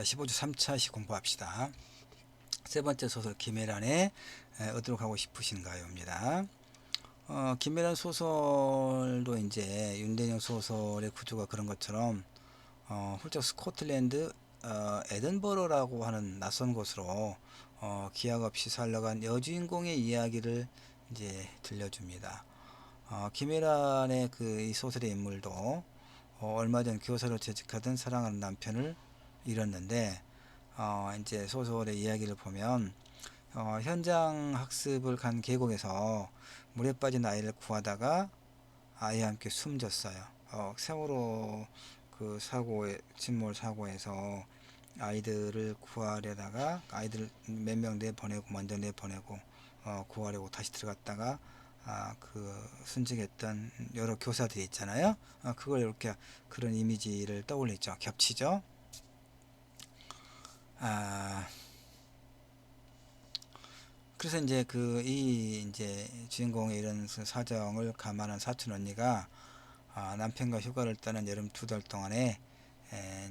15주 3차씩 공부합시다. 세 번째 소설 김애란의 어디로 가고 싶으신가요입니다. 김애란 소설도 이제 윤대영 소설의 구조가 그런 것처럼 훌쩍 스코틀랜드 에든버러라고 하는 낯선 곳으로 기약 없이 살러간 여주인공의 이야기를 이제 들려줍니다. 김애란의 이 소설의 인물도 얼마 전 교사로 재직하던 사랑하는 남편을 잃었는데 이제 소설의 이야기를 보면 현장 학습을 간 계곡에서 물에 빠진 아이를 구하다가 아이와 함께 숨졌어요. 세월호 그 사고에 침몰 사고에서 아이들을 구하려다가 아이들 몇 명 내보내고 먼저 내보내고 구하려고 다시 들어갔다가 순직했던 여러 교사들이 있잖아요. 그걸 이렇게 그런 이미지를 떠올리죠. 겹치죠. 그래서 이제 이제 주인공의 이런 사정을 감안한 사촌 언니가 남편과 휴가를 떠난 여름 2달 동안에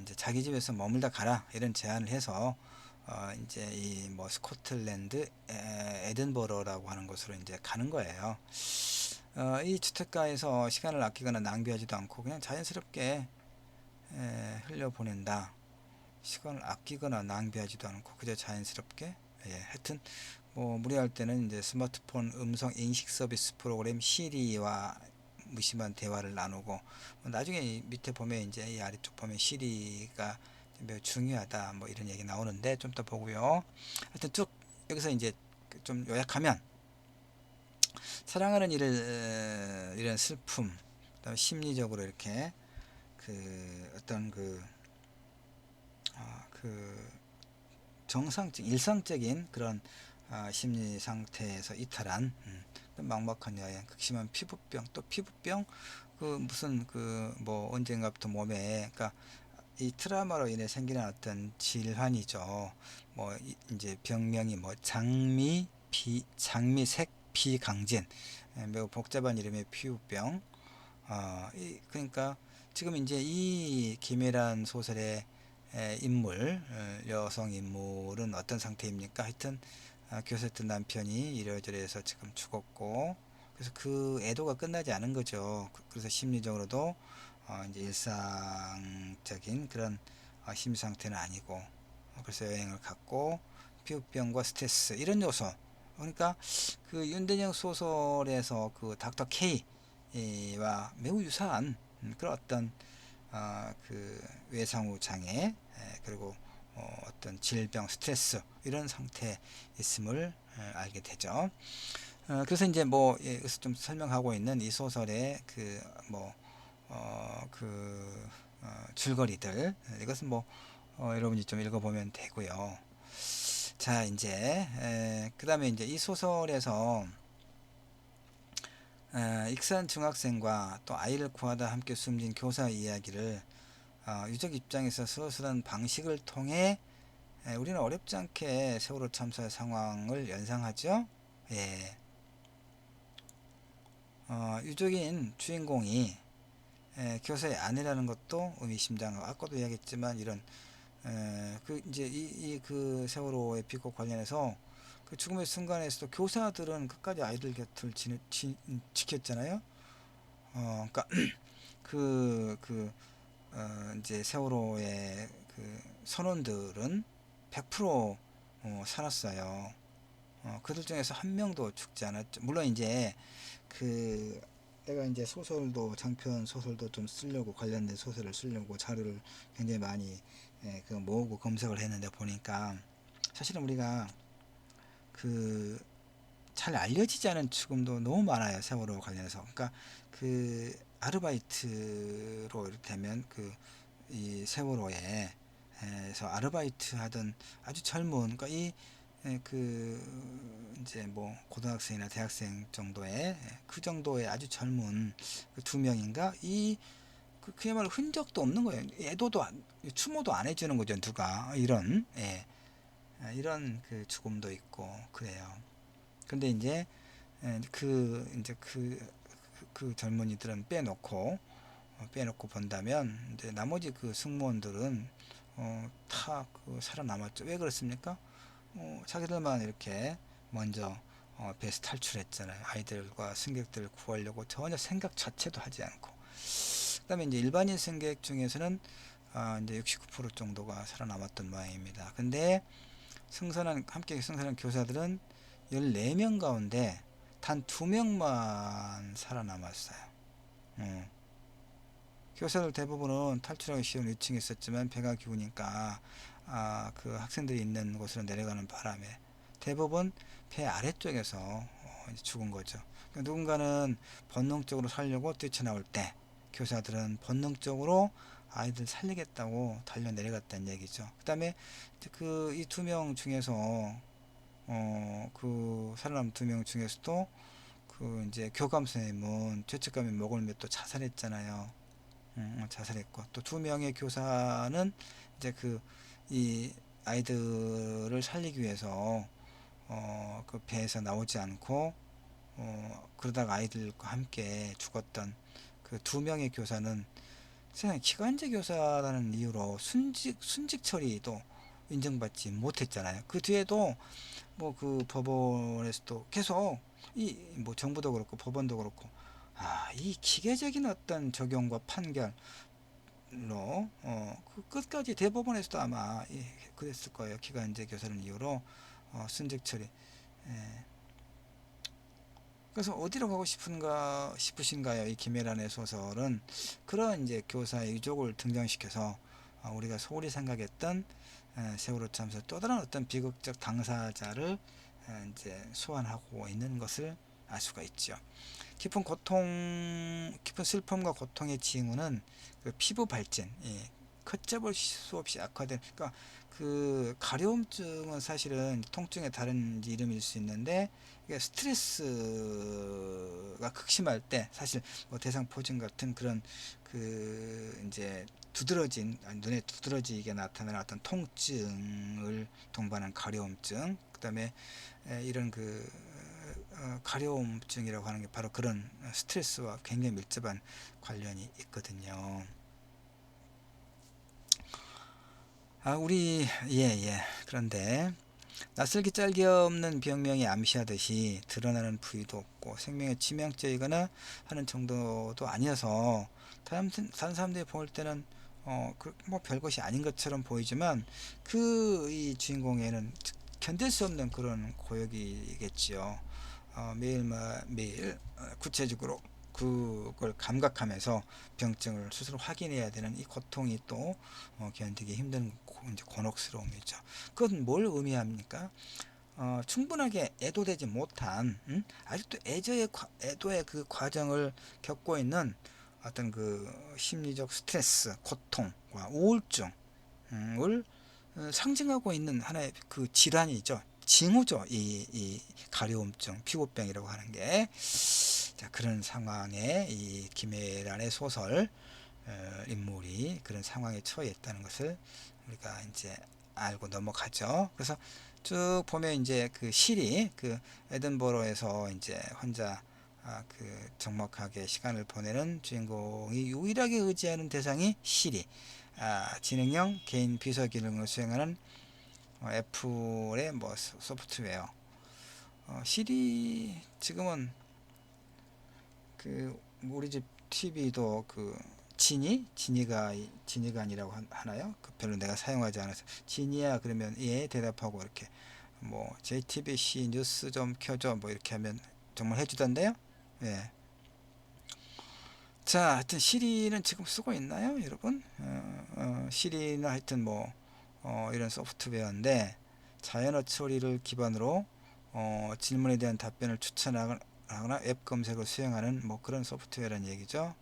이제 자기 집에서 머물다 가라 이런 제안을 해서 이제 이 뭐 스코틀랜드 에든버러라고 하는 곳으로 이제 가는 거예요. 이 주택가에서 시간을 아끼거나 낭비하지도 않고 그냥 자연스럽게 흘려보낸다. 시간을 아끼거나 낭비하지도 않고 그저 자연스럽게 하여튼 뭐 무리할 때는 이제 스마트폰 음성 인식 서비스 프로그램 시리와 무심한 대화를 나누고 나중에 밑에 보면 이제 이 아래쪽 보면 시리가 매우 중요하다 뭐 이런 얘기 나오는데 좀 더 보고요. 하여튼 쭉 여기서 이제 좀 요약하면 사랑하는 일을 이런 슬픔 그다음에 심리적으로 이렇게 어떤 정상적 일상적인 그런 심리 상태에서 이탈한 막막한 여행, 극심한 피부병, 또 피부병 무슨 뭐 언젠가부터 몸에 그러니까 이 트라우마로 인해 생기는 어떤 질환이죠. 뭐 이제 병명이 뭐 장미색 비강진, 매우 복잡한 이름의 피부병. 그러니까 지금 이제 이 김혜란 소설의 인물, 여성 인물은 어떤 상태입니까? 하여튼 교사했던 남편이 이래저래해서 지금 죽었고, 그래서 그 애도가 끝나지 않은 거죠. 그래서 심리적으로도 이제 일상적인 그런 심리 상태는 아니고, 그래서 여행을 갔고, 피부병과 스트레스 이런 요소. 그러니까 그 윤대영 소설에서 그 닥터 K와 매우 유사한 그런 어떤 외상후 장애 그리고 어떤 질병 스트레스 이런 상태에 있음을 알게 되죠. 그래서 이제 뭐 여기서 좀 설명하고 있는 이 소설의 줄거리들 이것은 뭐 여러분이 좀 읽어보면 되고요. 자 이제 그 다음에 이제 이 소설에서 익산 중학생과 또 아이를 구하다 함께 숨진 교사 이야기를 유족 입장에서 서술한 방식을 통해 우리는 어렵지 않게 세월호 참사 상황을 연상하죠. 예. 유족인 주인공이 교사의 아내라는 것도 의미심장하고 아까도 이야기했지만 이런 이제 그 세월호의 피고 관련해서 그 죽음의 순간에서도 교사들은 끝까지 아이들 곁을 지켰잖아요. 그러니까 이제 세월호의 선원들은 100% 살았어요. 그들 중에서 한 명도 죽지 않았죠. 물론 이제 내가 이제 소설도 장편 소설도 좀 쓰려고 관련된 소설을 쓰려고 자료를 굉장히 많이 모으고 검색을 했는데 보니까 사실은 우리가 잘 알려지지 않은 죽음도 너무 많아요. 세월호 관련해서. 그러니까 아르바이트로 이를테면 이 세월호에 서 아르바이트 하던 아주 젊은 그러니까 이제 뭐 고등학생이나 대학생 정도의 그 정도의 아주 젊은 두 명인가 그야말로 흔적도 없는 거예요. 추모도 안 해주는 거죠. 누가 이런 죽음도 있고 그래요. 근데 이제 그 젊은이들은 빼놓고 본다면 이제 나머지 승무원들은 다 그 살아남았죠. 왜 그렇습니까? 자기들만 이렇게 먼저 배에서 탈출했잖아요. 아이들과 승객들을 구하려고 전혀 생각 자체도 하지 않고. 그다음에 이제 일반인 승객 중에서는 이제 69% 정도가 살아남았던 모양입니다. 근데 함께 승선한 교사들은 14명 가운데 단 2명만 살아남았어요. 교사들 대부분은 탈출하기 쉬운 위층에 있었지만 배가 기우니까 그 학생들이 있는 곳으로 내려가는 바람에 대부분 배 아래쪽에서 이제 죽은 거죠. 그러니까 누군가는 본능적으로 살려고 뛰쳐나올 때 교사들은 본능적으로 아이들 살리겠다고 달려 내려갔다는 얘기죠. 그 다음에 그 이 2명 중에서 그 살아남은 2명 중에서도 그 이제 교감 선생님은 죄책감에 목을 메또 자살했잖아요. 자살했고 또 2명의 교사는 이제 이 아이들을 살리기 위해서 그 배에서 나오지 않고 그러다가 아이들과 함께 죽었던 그 2명의 교사는 세상에 기간제 교사라는 이유로 순직 처리도 인정받지 못했잖아요. 그 뒤에도 뭐 그 법원에서도 계속 이 뭐 정부도 그렇고 법원도 그렇고 이 기계적인 어떤 적용과 판결로 그 끝까지 대법원에서도 아마 그랬을 거예요. 기간제 교사는 이유로 순직 처리. 예. 그래서 어디로 가고 싶으신가요? 이 김혜란의 소설은 그런 이제 교사의 유족을 등장시켜서 우리가 소홀히 생각했던 세월호 참사 또 다른 어떤 비극적 당사자를 이제 소환하고 있는 것을 알 수가 있죠. 깊은 슬픔과 고통의 징후는 그 피부 발진, 걷잡을 수 없이 악화된, 그러니까 그 가려움증은 사실은 통증의 다른 이름일 수 있는데 이게 스트레스가 극심할 때 사실 뭐 대상포진 같은 그런 그 이제 눈에 두드러지게 나타나는 어떤 통증을 동반한 가려움증, 그다음에 이런 가려움증이라고 하는 게 바로 그런 스트레스와 굉장히 밀접한 관련이 있거든요. 그런데 낯설기 짤기 없는 병명이 암시하듯이 드러나는 부위도 없고 생명에 치명적이거나 하는 정도도 아니어서 다른 사람들이 볼 때는 뭐 별것이 아닌 것처럼 보이지만 이 주인공에는 견딜 수 없는 그런 고역이겠지요. 매일 구체적으로 그걸 감각하면서 병증을 스스로 확인해야 되는 이 고통이 또 견디기 힘든 이제 곤혹스러움이죠. 그건 뭘 의미합니까? 충분하게 애도되지 못한 아직도 애도의 그 과정을 겪고 있는 어떤 그 심리적 스트레스, 고통과 우울증을 상징하고 있는 하나의 그 질환이죠. 징후죠. 이 가려움증, 피부병이라고 하는 게. 자, 그런 상황에 이 김혜란의 소설 인물이 그런 상황에 처해 있다는 것을 우리가 이제 알고 넘어가죠. 그래서 쭉 보면 이제 그 시리 그 에든버러에서 이제 혼자 그 적막하게 시간을 보내는 주인공이 유일하게 의지하는 대상이 시리, 지능형 개인 비서 기능을 수행하는 애플의 뭐 소프트웨어. 시리 지금은 그 우리 집 TV도 그 지니가 아니라고 하나요? 그 별로 내가 사용하지 않아서 지니야 그러면 예 대답하고 이렇게 뭐 JTBC 뉴스 좀 켜줘 뭐 이렇게 하면 정말 해주던데요. 예. 자, 하여튼 시리는 지금 쓰고 있나요, 여러분? 시리는 하여튼 뭐 이런 소프트웨어인데 자연어 처리를 기반으로 질문에 대한 답변을 추천하거나 앱 검색을 수행하는 뭐 그런 소프트웨어라는 얘기죠.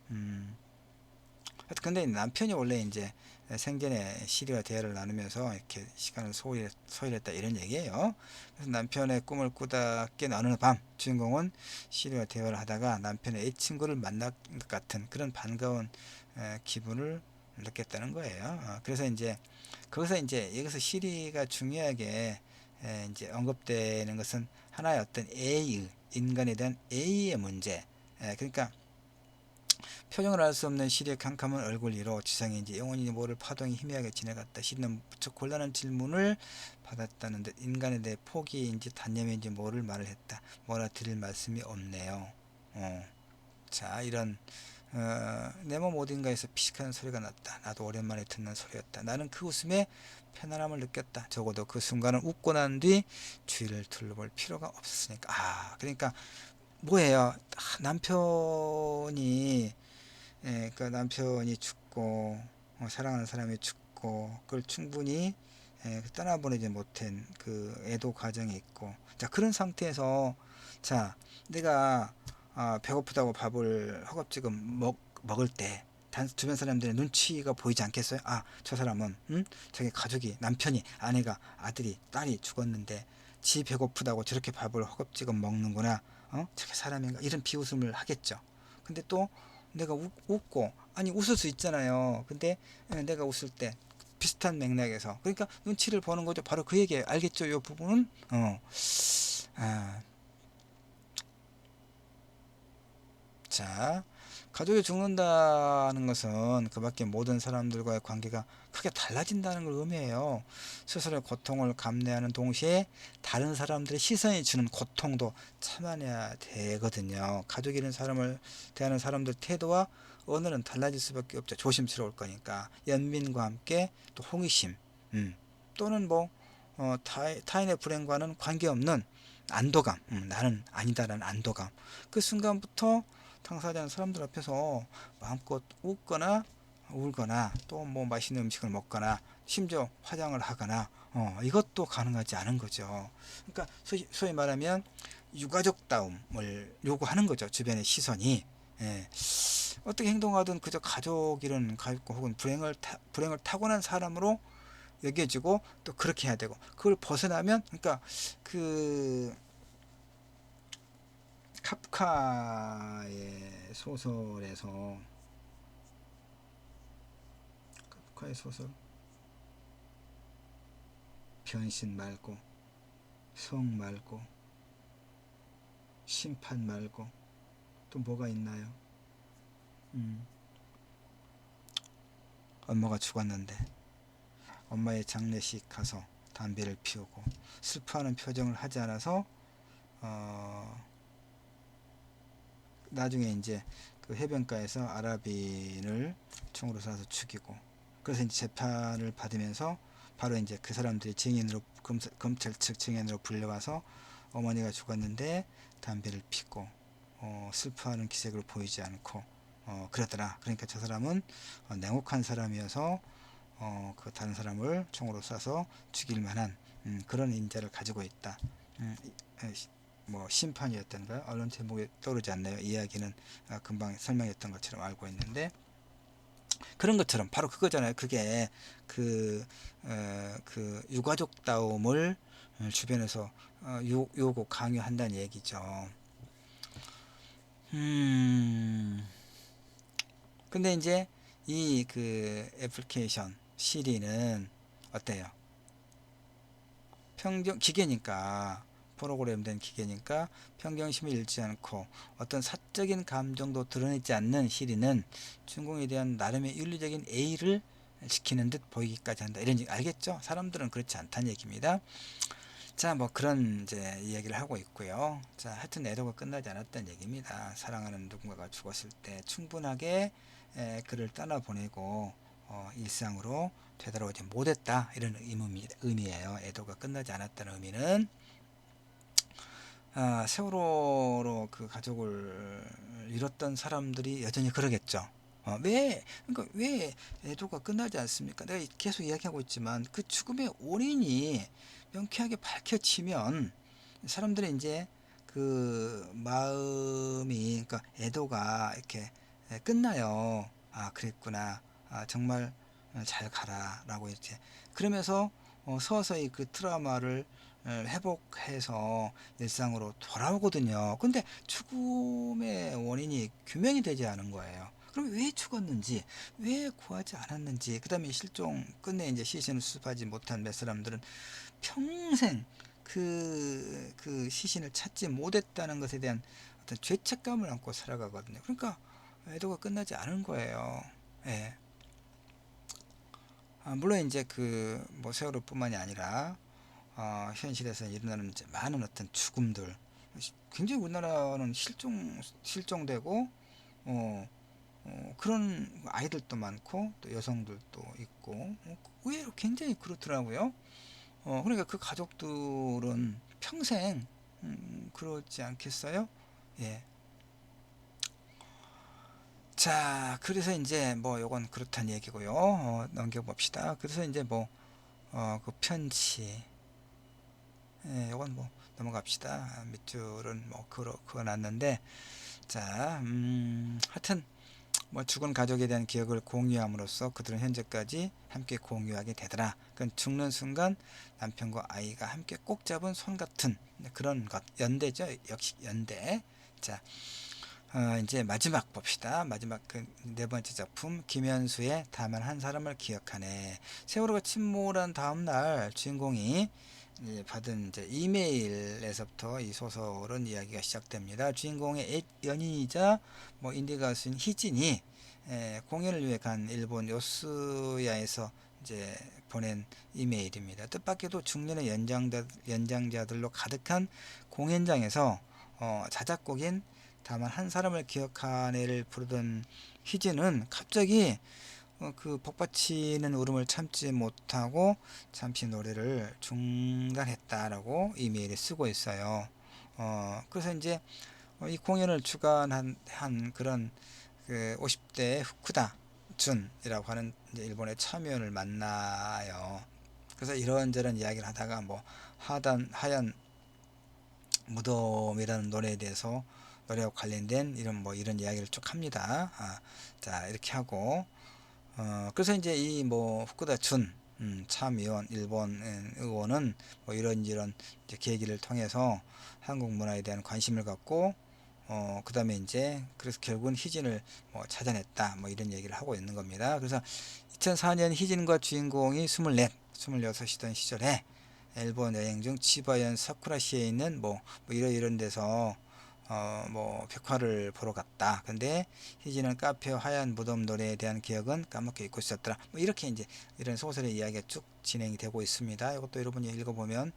하여튼 근데 남편이 원래 이제 생전에 시리와 대화를 나누면서 이렇게 시간을 소일했다 이런 얘기예요. 그래서 남편의 꿈을 꾸다 깬 어느 밤 주인공은 시리와 대화를 하다가 남편의 애친구를 만난 것 같은 그런 반가운 기분을 느꼈다는 거예요. 그래서 이제 거기서 이제 여기서 시리가 중요하게 이제 언급되는 것은 하나의 어떤 인간에 대한 A의 문제. 그러니까 표정을 알 수 없는 시리의 캄캄한 얼굴 위로 지상인지 영원히 모를 파동이 희미하게 지나갔다. 시리는 무척 곤란한 질문을 받았다는 듯 인간에 대해 포기인지 단념인지 모를 말을 했다. 뭐라 드릴 말씀이 없네요. 자, 이런 내 몸 어딘가에서 피식하는 소리가 났다. 나도 오랜만에 듣는 소리였다. 나는 그 웃음에 편안함을 느꼈다. 적어도 그 순간은 웃고 난 뒤 주위를 둘러볼 필요가 없었으니까. 그러니까 뭐예요? 남편이 그 남편이 죽고 사랑하는 사람이 죽고 그걸 충분히 떠나보내지 못한 그 애도 과정이 있고, 자, 그런 상태에서 자, 내가 배고프다고 밥을 허겁지겁 먹을 때 주변 사람들의 눈치가 보이지 않겠어요? 저 사람은 자기 가족이, 남편이, 아내가, 아들이, 딸이 죽었는데 지 배고프다고 저렇게 밥을 허겁지겁 먹는구나, 저게 사람인가, 이런 비웃음을 하겠죠. 근데 또 내가 웃고, 아니 웃을 수 있잖아요. 근데 내가 웃을 때 비슷한 맥락에서, 그러니까 눈치를 보는 거죠. 바로 그 얘기예요. 알겠죠? 이 부분은 자, 가족이 죽는다는 것은 그 밖에 모든 사람들과의 관계가 크게 달라진다는 걸 의미해요. 스스로의 고통을 감내하는 동시에 다른 사람들의 시선이 주는 고통도 참아내야 되거든요. 가족이라는 사람을 대하는 사람들 태도와 언어는 달라질 수밖에 없죠. 조심스러울 거니까. 연민과 함께 또 호기심, 또는 타인의 불행과는 관계없는 안도감, 나는 아니다라는 안도감. 그 순간부터 당사자는 사람들 앞에서 마음껏 웃거나 울거나 또 맛있는 음식을 먹거나 심지어 화장을 하거나 이것도 가능하지 않은 거죠. 그러니까 소위 말하면 유가족다움을 요구하는 거죠. 주변의 시선이. 어떻게 행동하든 그저 가족이란 가족 혹은 불행을 타고난 사람으로 여겨지고 또 그렇게 해야 되고, 그걸 벗어나면, 그러니까 그 카프카의 소설에서, 카프카의 소설 변신 말고 성 말고 심판 말고 또 뭐가 있나요? 엄마가 죽었는데 엄마의 장례식 가서 담배를 피우고 슬퍼하는 표정을 하지 않아서 나중에 이제 그 해변가에서 아랍인을 총으로 쏴서 죽이고, 그래서 이제 재판을 받으면서 바로 이제 그 사람들이 증인으로, 검찰 측 증인으로 불려와서 어머니가 죽었는데 담배를 피고 슬퍼하는 기색을 보이지 않고 그러더라. 그러니까 저 사람은 냉혹한 사람이어서 그 다른 사람을 총으로 쏴서 죽일 만한 그런 인자를 가지고 있다. 심판이었던가 언론 제목에 떠오르지 않나요? 이야기는 금방 설명했던 것처럼 알고 있는데, 그런 것처럼 바로 그거잖아요. 그게 그 유가족다움을 주변에서 요구 강요한다는 얘기죠. 근데 이제 이 그 애플리케이션 시리는 어때요? 기계니까, 프로그램된 기계니까 평정심을 잃지 않고 어떤 사적인 감정도 드러내지 않는 시리는 주인공에 대한 나름의 윤리적인 A를 지키는 듯 보이기까지 한다. 이런 얘기 알겠죠? 사람들은 그렇지 않다는 얘기입니다. 자, 그런 이제 이야기를 하고 있고요. 자, 하여튼 애도가 끝나지 않았다는 얘기입니다. 사랑하는 누군가가 죽었을 때 충분하게 그를 떠나보내고 일상으로 되돌아오지 못했다, 이런 의미예요. 애도가 끝나지 않았다는 의미는 세월호로 그 가족을 잃었던 사람들이 여전히 그러겠죠. 그러니까 왜 애도가 끝나지 않습니까? 내가 계속 이야기하고 있지만 그 죽음의 원인이 명쾌하게 밝혀지면 사람들이 이제 그 마음이, 그러니까 애도가 이렇게 끝나요. 그랬구나. 정말 잘 가라라고 이제, 그러면서 서서히 그 트라우마를 회복해서 일상으로 돌아오거든요. 근데 죽음의 원인이 규명이 되지 않은 거예요. 그럼 왜 죽었는지, 왜 구하지 않았는지, 그 다음에 실종, 끝내 이제 시신을 수습하지 못한 몇 사람들은 평생 그 시신을 찾지 못했다는 것에 대한 어떤 죄책감을 안고 살아가거든요. 그러니까 애도가 끝나지 않은 거예요. 예. 물론 이제 그 뭐 세월호뿐만이 아니라 현실에서 일어나는 이제 많은 어떤 죽음들, 굉장히 우리나라는 실종되고 어, 그런 아이들도 많고 또 여성들도 있고 의외로 굉장히 그렇더라고요. 그러니까 그 가족들은 평생 그렇지 않겠어요? 예. 자, 그래서 이제 뭐 요건 그렇다는 얘기고요. 넘겨봅시다. 그래서 이제 뭐 그 편치, 예, 요건 뭐 넘어갑시다. 밑줄은 뭐 그어놨는데, 자, 하여튼 뭐 죽은 가족에 대한 기억을 공유함으로써 그들은 현재까지 함께 공유하게 되더라. 그건 죽는 순간 남편과 아이가 함께 꼭 잡은 손 같은 그런 것, 연대죠. 역시 연대. 자, 이제 마지막 봅시다. 마지막 그 네 번째 작품 김현수의 다만 한 사람을 기억하네. 세월호가 침몰한 다음 날 주인공이 이제 받은 이제 이메일에서부터 이 소설은 이야기가 시작됩니다. 주인공의 옛 연인이자 뭐 인디 가수인 희진이 공연을 위해 간 일본 요스야에서 이제 보낸 이메일입니다. 뜻밖에도 중년의 연장자들로 가득한 공연장에서 자작곡인 다만 한 사람을 기억하네를 부르던 희진은 갑자기 그 복받치는 울음을 참지 못하고 잠시 노래를 중단했다라고 이메일에 쓰고 있어요. 그래서 이제 이 공연을 주관한 그런 그 50대 후쿠다 준이라고 하는 이제 일본의 참여연을 만나요. 그래서 이런저런 이야기를 하다가 뭐 하얀 무덤이라는 노래에 대해서 노래와 관련된 이런 이야기를 쭉 합니다. 자, 이렇게 하고 그래서 이제 이 뭐 후쿠다 준 참의원 일본 의원은 뭐 이런 이제 계기를 통해서 한국 문화에 대한 관심을 갖고 그 다음에 이제 그래서 결국은 희진을 뭐 찾아냈다 뭐 이런 얘기를 하고 있는 겁니다. 그래서 2004년 희진과 주인공이 24, 26이던 시절에 일본 여행 중 치바현 사쿠라시에 있는 뭐 이런 데서 뭐 벽화를 보러 갔다. 근데 희진은 카페와 하얀 무덤 노래에 대한 기억은 까먹게 잊고 있었더라. 뭐 이렇게 이제 이런 소설의 이야기가 쭉 진행이 되고 있습니다. 이것도 여러분이 읽어보면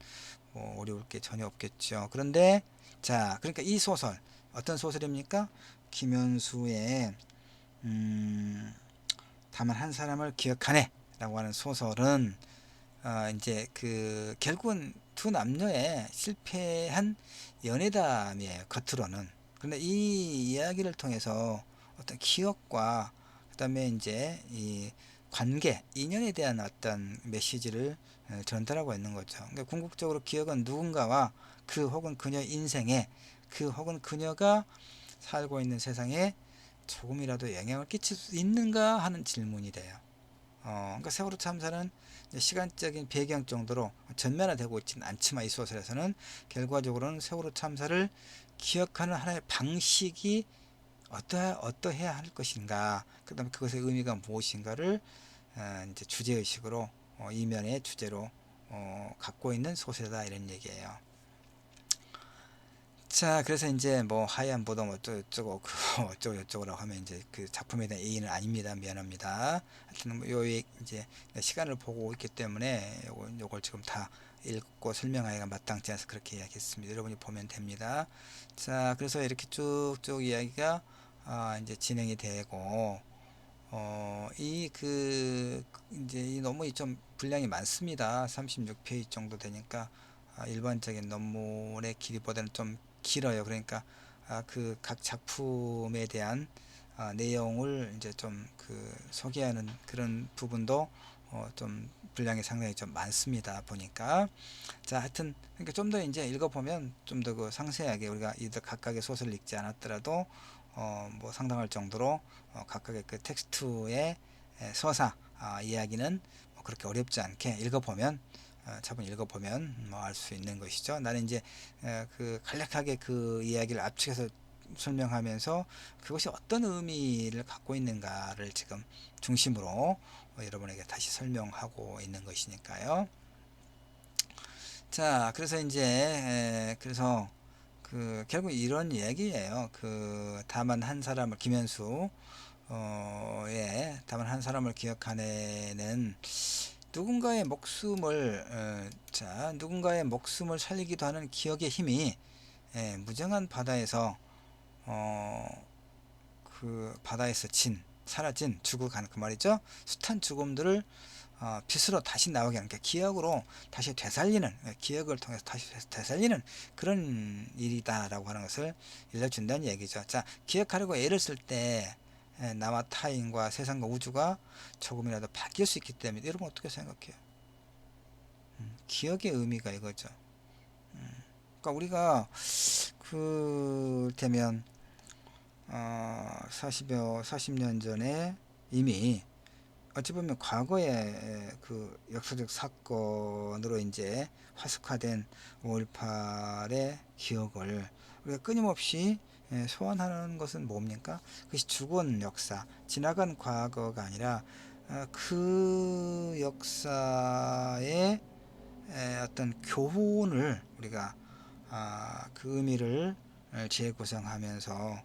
뭐 어려울 게 전혀 없겠죠. 그런데 자, 그러니까 이 소설 어떤 소설입니까? 김현수의 음, 다만 한 사람을 기억하네라고 하는 소설은 이제 그 결국은 두 남녀의 실패한 연애담이에요. 겉으로는. 그런데 이 이야기를 통해서 어떤 기억과 그다음에 이제 이 관계, 인연에 대한 어떤 메시지를 전달하고 있는 거죠. 그러니까 궁극적으로 기억은 누군가와 그 혹은 그녀 인생에 그 혹은 그녀가 살고 있는 세상에 조금이라도 영향을 끼칠 수 있는가 하는 질문이 돼요. 그러니까 세월호 참사는 시간적인 배경 정도로 전면화되고 있지는 않지만 이 소설에서는 결과적으로는 세월호 참사를 기억하는 하나의 방식이 어떠해야 할 것인가, 그 다음에 그것의 의미가 무엇인가를 이제 주제의식으로 이면의 주제로 갖고 있는 소설이다 이런 얘기예요. 자, 그래서 이제 뭐 하얀 무덤 어쩌고 어쩌고 저쩌고라고 하면 이제 그 작품에 대한 A는 아닙니다. 미안합니다. 하여튼 뭐 이제 시간을 보고 있기 때문에 요걸 지금 다 읽고 설명하기가 마땅치 않아서 그렇게 이야기했습니다. 여러분이 보면 됩니다. 자, 그래서 이렇게 쭉쭉 이야기가 이제 진행이 되고 이제 이 논문이 좀 분량이 많습니다. 36페이지 정도 되니까 일반적인 논문의 길이보다는 좀 길어요. 그러니까 그 각 작품에 대한 내용을 이제 좀 그 소개하는 그런 부분도 좀 분량이 상당히 좀 많습니다. 보니까 자, 하여튼 그러니까 좀 더 이제 읽어보면 좀 더 그 상세하게 우리가 이들 각각의 소설을 읽지 않았더라도 뭐 상당할 정도로 각각의 그 텍스트의 서사 이야기는 뭐 그렇게 어렵지 않게 읽어보면 차분히 읽어보면 뭐 알 수 있는 것이죠. 나는 이제 그 간략하게 그 이야기를 압축해서 설명하면서 그것이 어떤 의미를 갖고 있는가를 지금 중심으로 여러분에게 다시 설명하고 있는 것이니까요. 자, 그래서 이제 그래서 결국 이런 얘기예요. 다만 한 사람을 김현수 다만 한 사람을 기억하네는 누군가의 목숨을 살리기도 하는 기억의 힘이 무정한 바다에서 바다에서 사라진 죽어가는 그 말이죠. 숱한 죽음들을 빛으로 다시 나오게 하는, 기억으로 다시 되살리는, 기억을 통해서 다시 되살리는 그런 일이다라고 하는 것을 일러준다는 얘기죠. 자, 기억하려고 애를 쓸 때 나와 타인과 세상과 우주가 조금이라도 바뀔 수 있기 때문에, 여러분 어떻게 생각해요? 기억의 의미가 이거죠. 그러니까 우리가 되면 40년 전에 이미 어찌 보면 과거의 역사적 사건으로 이제 화석화된 5.18의 기억을 우리가 끊임없이 소환하는 것은 뭡니까? 그것이 죽은 역사, 지나간 과거가 아니라 그 역사의 어떤 교훈을 우리가 그 의미를 재구성하면서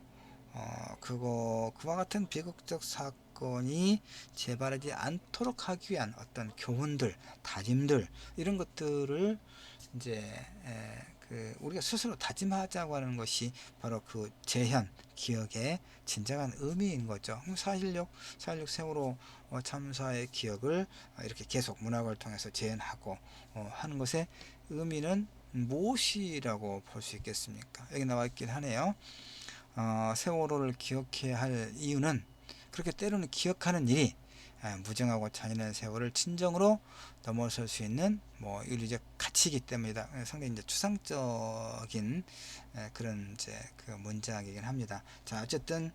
그와 같은 비극적 사건이 재발하지 않도록 하기 위한 어떤 교훈들, 다짐들, 이런 것들을 이제 우리가 스스로 다짐하자고 하는 것이 바로 재현, 기억의 진정한 의미인 거죠. 4.16 세월호 참사의 기억을 이렇게 계속 문학을 통해서 재현하고 하는 것의 의미는 무엇이라고 볼 수 있겠습니까? 여기 나와 있긴 하네요. 세월호를 기억해야 할 이유는, 그렇게 때로는 기억하는 일이 무정하고 잔인한 세월을 진정으로 넘어설 수 있는 윤리적 가치이기 때문이다. 상당히 이제 추상적인 그런 문장이긴 합니다. 자, 어쨌든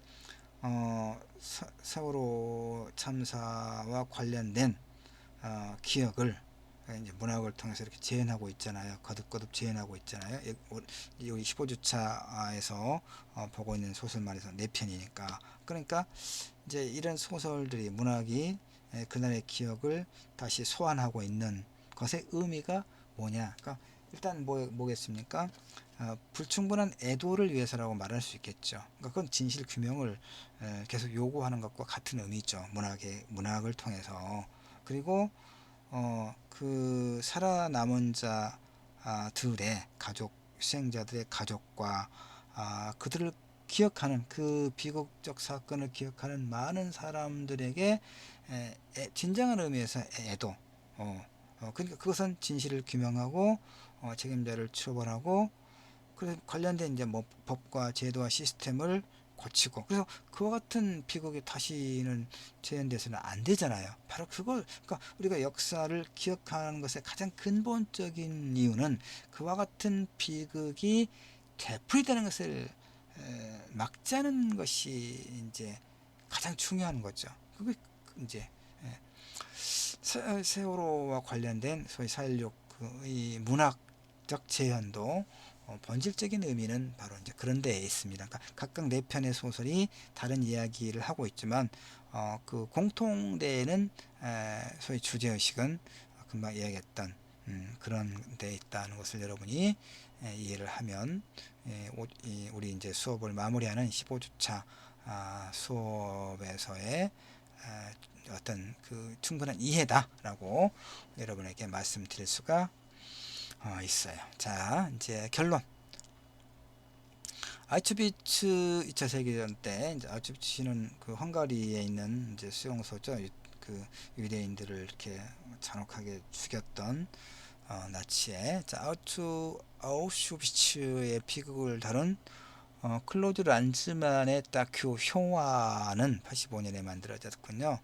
세월호 참사와 관련된 기억을 이제 문학을 통해서 이렇게 재현하고 있잖아요. 거듭거듭 재현하고 있잖아요. 여기 15주차에서 보고 있는 소설만에서 4편이니까. 그러니까 이제 이런 소설들이, 문학이 그날의 기억을 다시 소환하고 있는 것의 의미가 뭐냐. 그러니까 일단 뭐겠습니까? 불충분한 애도를 위해서라고 말할 수 있겠죠. 그러니까 그건 진실 규명을 계속 요구하는 것과 같은 의미죠. 문학을 통해서. 그리고 살아남은 자들의 가족, 희생자들의 가족과 그들을 기억하는, 그 비극적 사건을 기억하는 많은 사람들에게 진정한 의미에서 애도, 그러니까 그것은 진실을 규명하고 책임자를 처벌하고, 그래서 관련된 이제 법과 제도와 시스템을 고치고, 그래서 그와 같은 비극이 다시는 재현돼서는 안 되잖아요. 바로 그러니까 우리가 역사를 기억하는 것의 가장 근본적인 이유는 그와 같은 비극이 되풀이되는 것을 막자는 것이 이제 가장 중요한 거죠. 그게 이제 세월호와 관련된 소위 4.16 이 문학적 재현도 본질적인 의미는 바로 이제 그런 데에 있습니다. 그러니까 각각 4편의 소설이 다른 이야기를 하고 있지만 그 공통되는 소위 주제의식은 금방 이야기했던 그런 데에 있다는 것을 여러분이 이해를 하면 우리 이제 수업을 마무리하는 15주차 수업에서의 어떤 충분한 이해다라고 여러분에게 말씀드릴 수가 있어요. 자, 이제 결론. 아우슈비츠 2차 세계대전 때 이제 아우슈비츠는 헝가리에 있는 이제 수용소죠. 유대인들을 이렇게 잔혹하게 죽였던 나치의 아우슈비츠의 비극을 다룬 클로드 란즈만의 다큐 효화는 85년에 만들어졌군요.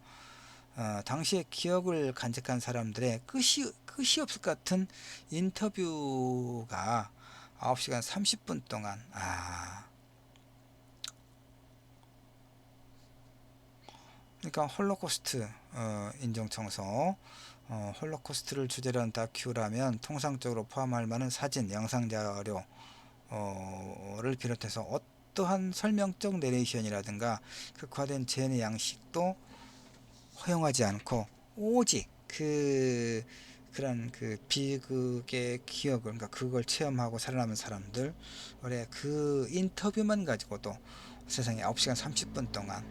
당시의 기억을 간직한 사람들의 끝이 없을 것 같은 인터뷰가 9시간 30분 동안 그러니까 홀로코스트 인정청소, 홀로코스트를 주제로 한 다큐라면 통상적으로 포함할 만한 사진, 영상 자료를 비롯해서 어떠한 설명적 내레이션이라든가 극화된 재현의 양식도 허용하지 않고, 오직 그런 그 비극의 기억을, 그러니까 그걸 체험하고 살아남은 사람들, 그래 그 인터뷰만 가지고도 세상에 9시간 30분 동안,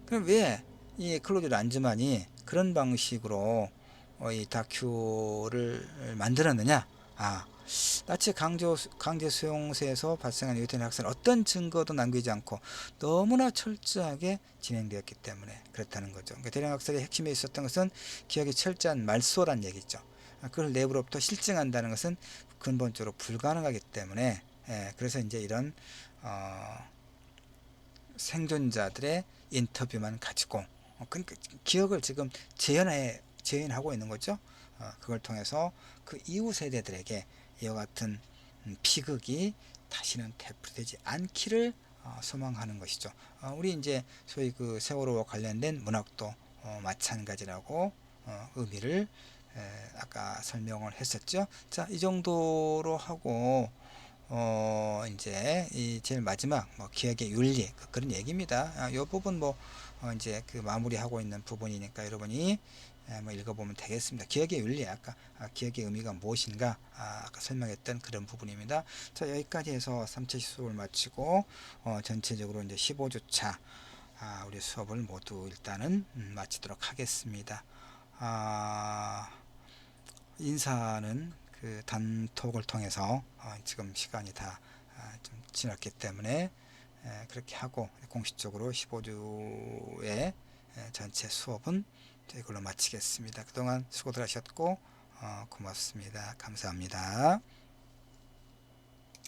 그럼 왜 이 클로드 란즈만이 그런 방식으로 이 다큐를 만들었느냐? 나치 강제 수용소에서 발생한 유태인 학살은 어떤 증거도 남기지 않고 너무나 철저하게 진행되었기 때문에 그렇다는 거죠. 그러니까 대량 학살의 핵심에 있었던 것은 기억이 철저한 말소란 얘기죠. 그걸 내부로부터 실증한다는 것은 근본적으로 불가능하기 때문에, 그래서 이제 이런 생존자들의 인터뷰만 가지고, 그러니까 기억을 지금 재현하고 있는 거죠. 그걸 통해서 그 이후 세대들에게 이와 같은 비극이 다시는 되풀이되지 않기를 소망하는 것이죠. 우리 이제 소위 그 세월호와 관련된 문학도 마찬가지라고 의미를 아까 설명을 했었죠. 자, 이 정도로 하고 이제 이 제일 마지막 뭐 기억의 윤리 그런 얘기입니다. 이 부분 뭐 이제 그 마무리하고 있는 부분이니까 여러분이 뭐 읽어보면 되겠습니다. 기억의 윤리, 아까 기억의 의미가 무엇인가 아까 설명했던 그런 부분입니다. 자, 여기까지 해서 3차 수업을 마치고 전체적으로 이제 15주차 우리 수업을 모두 일단은 마치도록 하겠습니다. 인사는 그 단톡을 통해서 지금 시간이 다 좀 지났기 때문에 그렇게 하고 공식적으로 15주의 전체 수업은 이걸로 마치겠습니다. 그동안 수고들 하셨고 고맙습니다. 감사합니다.